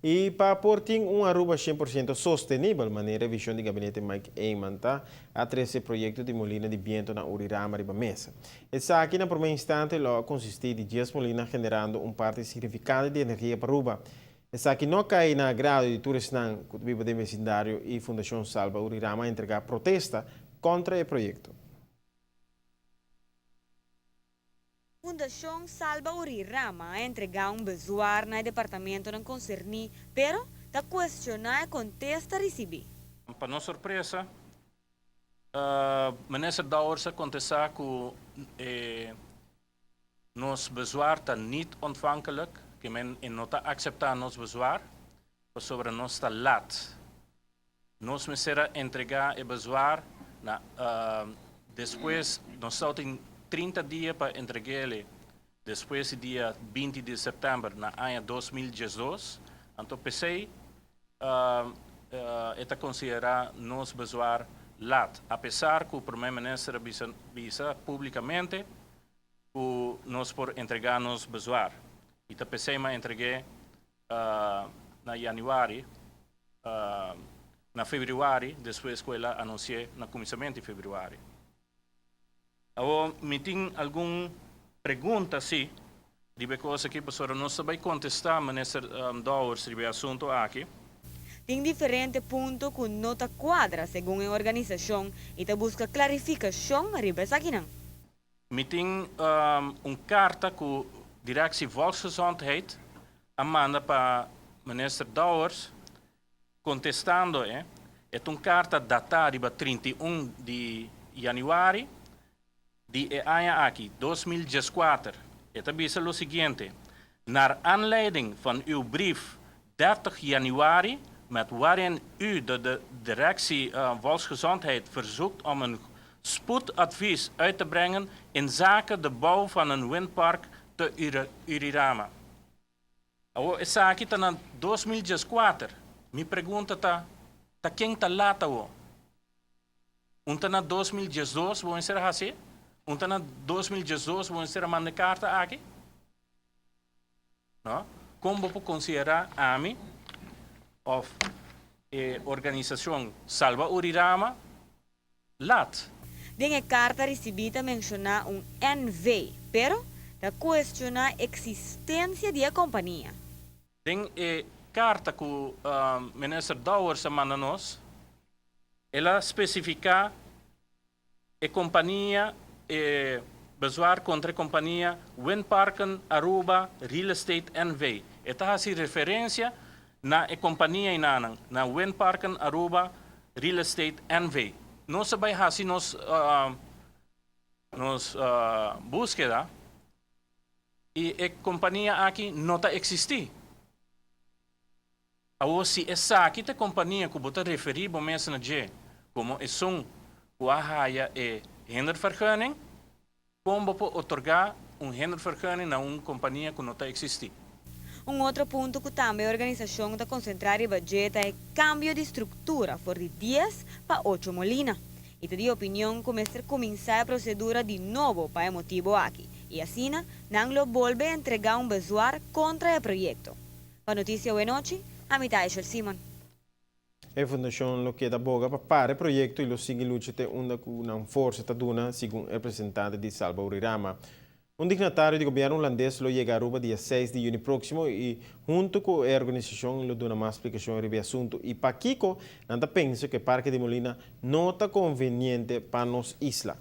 E para aportar Aruba 100% sostenible, maneira visão do gabinete Mike Eyman a 13 projetos de molina de viento na Urirama riba mesa. Essa aqui na primeiro instante consiste de 10 molinas generando parte significante de energia para Aruba. Essa aqui não cai na grado de turismo que vive do vecindário e Fundação Salva Urirama entregar protesta contra o projeto. Fundação Salva Urirama entregar bezoar no departamento não concerni, pero da questionar contesta recebi. Para nossa surpresa, minister Douwerse contesta que nos bezwaar está niet ontvankelijk, que men nota acceptar nos bezwaar, sobre nos está laat. Nos misera entregar e bezwaar, depois nós só tem 30 dias para entregar-lhe, depois do dia 20 de setembro, na ano 2012. Então, pensei, está considerar nos bezwaar laat, apesar que o primeiro-ministro avisa publicamente que nós por entregar nos bezwaar. E tá pensei mas entreguei na januário, na fevereiro, depois que ela anunciou no começamento de fevereiro. Agora, me tem alguma pergunta, sim, de coisa que a professora não sabe contestar, ministro Douwerse, sobre o assunto aqui. Tem diferente ponto que nota quadra segundo a organização e te busca clarificação riba essa aqui não. Me tem carta que a Directie Volksgezondheid manda para o ministro Douwerse contestando, é uma carta datada para 31 de januário de ano aqui, 2014. Het diz o seguinte: naar aanleiding van uw brief 30 januari, met waarin u de directie Volksgezondheid verzoekt om een spoedadvies uit te brengen in zaken de bouw van een windpark te Urirama. Essa aqui está na 2014. Me pergunta tá quem está lá tá o? Tá na 2012 vão ser assim? Tá na 2012 vão ser mandar carta aqui? Não? Como vou considerar a mim of organização Salva Urirama lat? Tem a carta recebida menciona NV, pero da questiona a existência da companhia. Tem carta que o ministro Douwerse manda nos, ela especifica a companhia bezwaar contra a companhia Windparken Aruba Real Estate NV. Esta faz referência na companhia na Windparken Aruba Real Estate NV. Nós sabemos assim nos búsqueda e a companhia aqui não está existir. Ou se essa aqui a companhia que você referir para mensen na como é som que a hindervergunning, como pode otorgar hindervergunning na companhia que não está existir. Outro ponto que também a organização está concentrar em budget é cambio de estrutura por de 10 para 8 molina. E te di opinião começar a procedura de novo para o motivo aqui. E assim, não lo volve a entregar bezoar contra o projeto. Para notícia boa noite, a mitad é Simon. A Fundação queda boga para o projeto e lo sigue luchate onde uma força taduna, segundo o representante de Salva Urirama. Dignatário do governo holandês lo chega a Aruba dia 6 de junho próximo e junto com a organização lo dá mais explicação sobre o assunto. E para Kiko, nada pensa que o Parque de Molina não está conveniente para nos isla.